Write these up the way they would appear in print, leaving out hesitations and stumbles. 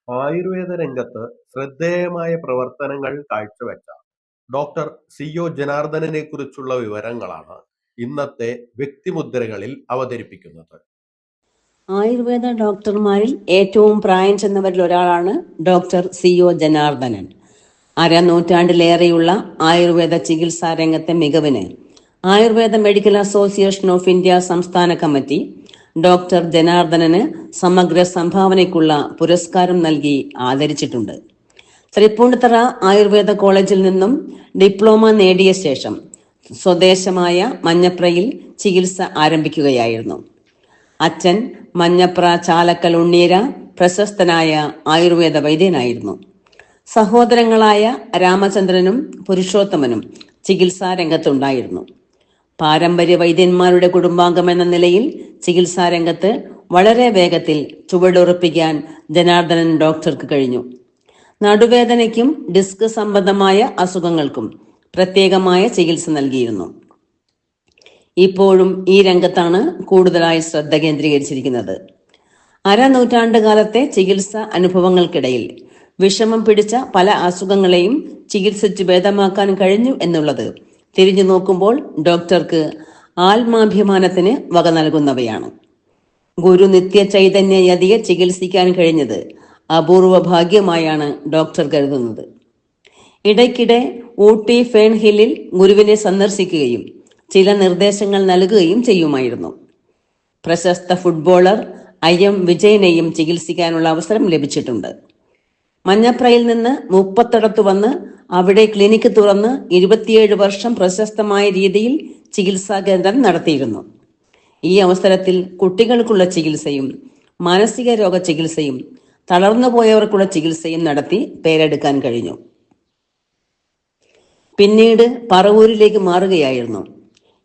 ആയുർവേദ രംഗത്ത് ശ്രദ്ധേയമായ പ്രവർത്തനങ്ങൾ കാഴ്ചവെച്ച ഡോക്ടർ സി.ഒ. ജനാർദ്ദനനെക്കുറിച്ചുള്ള വിവരങ്ങളാണ് ഇന്നത്തെ വ്യക്തിമുദ്രകളിൽ അവതരിപ്പിക്കുന്നത്. ആയുർവേദ ഡോക്ടർമാരിൽ ഏറ്റവും പ്രായം ചെന്നവരിൽ ഒരാളാണ് ഡോക്ടർ സി.ഒ. ജനാർദ്ദനൻ. അരനൂറ്റാണ്ടിലേറെയുള്ള ആയുർവേദ ചികിത്സാ രംഗത്തെ മികവിന് Ayurveda medical association of India സംസ്ഥാന കമ്മിറ്റി ഡോക്ടർ ജനാർദ്ദനന് സമഗ്ര സംഭാവനയ്ക്കുള്ള പുരസ്കാരം നൽകി ആദരിച്ചിട്ടുണ്ട്. തൃപ്പൂണിത്തറ ആയുർവേദ കോളേജിൽ നിന്നും ഡിപ്ലോമ നേടിയ ശേഷം സ്വദേശമായ മഞ്ഞപ്രയിൽ ചികിത്സ ആരംഭിക്കുകയായിരുന്നു. അച്ഛൻ മഞ്ഞപ്ര ചാലക്കൽ ഉണ്ണീര പ്രശസ്തനായ ആയുർവേദ വൈദ്യനായിരുന്നു. സഹോദരങ്ങളായ രാമചന്ദ്രനും പുരുഷോത്തമനും ചികിത്സാ രംഗത്തുണ്ടായിരുന്നു. പാരമ്പര്യ വൈദ്യന്മാരുടെ കുടുംബാംഗം എന്ന നിലയിൽ ചികിത്സാ രംഗത്ത് വളരെ വേഗത്തിൽ ചുവടുറപ്പിക്കാൻ ജനാർദ്ദനൻ ഡോക്ടർക്ക് കഴിഞ്ഞു. നടുവേദനയ്ക്കും ഡിസ്ക് സംബന്ധമായ അസുഖങ്ങൾക്കും പ്രത്യേകമായ ചികിത്സ നൽകിയിരുന്നു. ഇപ്പോഴും ഈ രംഗത്താണ് കൂടുതലായി ശ്രദ്ധ കേന്ദ്രീകരിച്ചിരിക്കുന്നത്. അരനൂറ്റാണ്ട് കാലത്തെ ചികിത്സ അനുഭവങ്ങൾക്കിടയിൽ വിഷമം പിടിച്ച പല അസുഖങ്ങളെയും ചികിത്സിച്ച് ഭേദമാക്കാൻ കഴിഞ്ഞു എന്നുള്ളത് തിരിഞ്ഞു നോക്കുമ്പോൾ ഡോക്ടർക്ക് ആത്മാഭിമാനത്തിന് വക നൽകുന്നവയാണ്. ഗുരു നിത്യ ചൈതന്യ യതിയെ ചികിത്സിക്കാൻ കഴിഞ്ഞത് അപൂർവ ഭാഗ്യമായാണ് ഡോക്ടർ കരുതുന്നത്. ഇടയ്ക്കിടെ ഊട്ടി ഫേൺ ഹില്ലിൽ ഗുരുവിനെ സന്ദർശിക്കുകയും ചില നിർദ്ദേശങ്ങൾ നൽകുകയും ചെയ്യുമായിരുന്നു. പ്രശസ്ത ഫുട്ബോളർ IM വിജയനെയും ചികിത്സിക്കാനുള്ള അവസരം ലഭിച്ചിട്ടുണ്ട്. മഞ്ഞപ്രയിൽ നിന്ന് മുപ്പത്തിടത്ത് വന്ന് അവിടെ ക്ലിനിക്ക് തുറന്ന് 27 വർഷം പ്രശസ്തമായ രീതിയിൽ ചികിത്സാ കേന്ദ്രം നടത്തിയിരുന്നു. ഈ അവസരത്തിൽ കുട്ടികൾക്കുള്ള ചികിത്സയും മാനസിക രോഗ ചികിത്സയും തളർന്നു പോയവർക്കുള്ള ചികിത്സയും നടത്തി പേരെടുക്കാൻ കഴിഞ്ഞു. പിന്നീട് പറവൂരിലേക്ക് മാറുകയായിരുന്നു.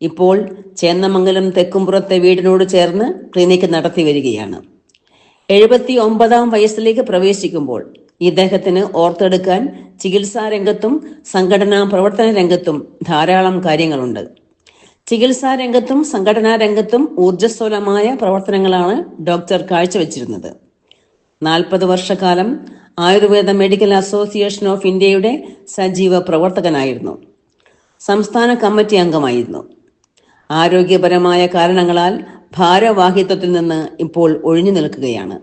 ഇപ്പോൾ ചേന്നമംഗലം തെക്കുംപുറത്തെ വീടിനോട് ചേർന്ന് ക്ലിനിക്ക് നടത്തി വരികയാണ്. 79-ാം വയസ്സിലേക്ക് പ്രവേശിക്കുമ്പോൾ ഇദ്ദേഹത്തിന് ഓർത്തെടുക്കാൻ ചികിത്സാ രംഗത്തും സംഘടനാ പ്രവർത്തന രംഗത്തും ധാരാളം കാര്യങ്ങളുണ്ട്. ചികിത്സാ രംഗത്തും സംഘടനാ രംഗത്തും ഊർജ്ജസ്വലമായ പ്രവർത്തനങ്ങളാണ് ഡോക്ടർ കാഴ്ചവെച്ചിരുന്നത്. 40 വർഷക്കാലം ആയുർവേദ മെഡിക്കൽ അസോസിയേഷൻ ഓഫ് ഇന്ത്യയുടെ സജീവ പ്രവർത്തകനായിരുന്നു. സംസ്ഥാന കമ്മിറ്റി അംഗമായിരുന്നു. ആരോഗ്യപരമായ കാരണങ്ങളാൽ ഭാരവാഹിത്വത്തിൽ നിന്ന് ഇപ്പോൾ ഒഴിഞ്ഞു നിൽക്കുകയാണ്.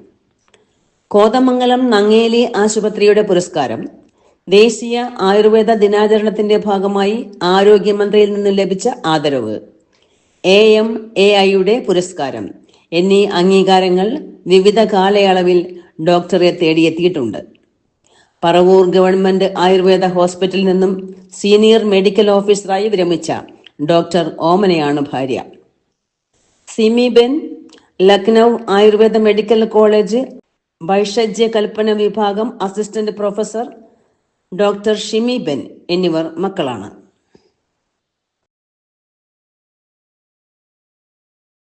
കോതമംഗലം നങ്ങേലി ആശുപത്രിയുടെ പുരസ്കാരം, ദേശീയ ആയുർവേദ ദിനാചരണത്തിന്റെ ഭാഗമായി ആരോഗ്യമന്ത്രിയിൽ നിന്ന് ലഭിച്ച ആദരവ്, AMAIയുടെ പുരസ്കാരം എന്നീ അംഗീകാരങ്ങൾ വിവിധ കാലയളവിൽ ഡോക്ടറെ തേടിയെത്തിയിട്ടുണ്ട്. പറവൂർ ഗവൺമെന്റ് ആയുർവേദ ഹോസ്പിറ്റലിൽ നിന്നും സീനിയർ മെഡിക്കൽ ഓഫീസറായി വിരമിച്ച ഡോക്ടർ ഓമനയാണ് ഭാര്യ. സിമിബെൻ ലക്നൗ ആയുർവേദ മെഡിക്കൽ കോളേജ് വൈഷജ്യ കൽപ്പന വിഭാഗം അസിസ്റ്റന്റ് പ്രൊഫസർ ഡോക്ടർ ഷിമിബെൻ എന്നിവർ മക്കളാണ്.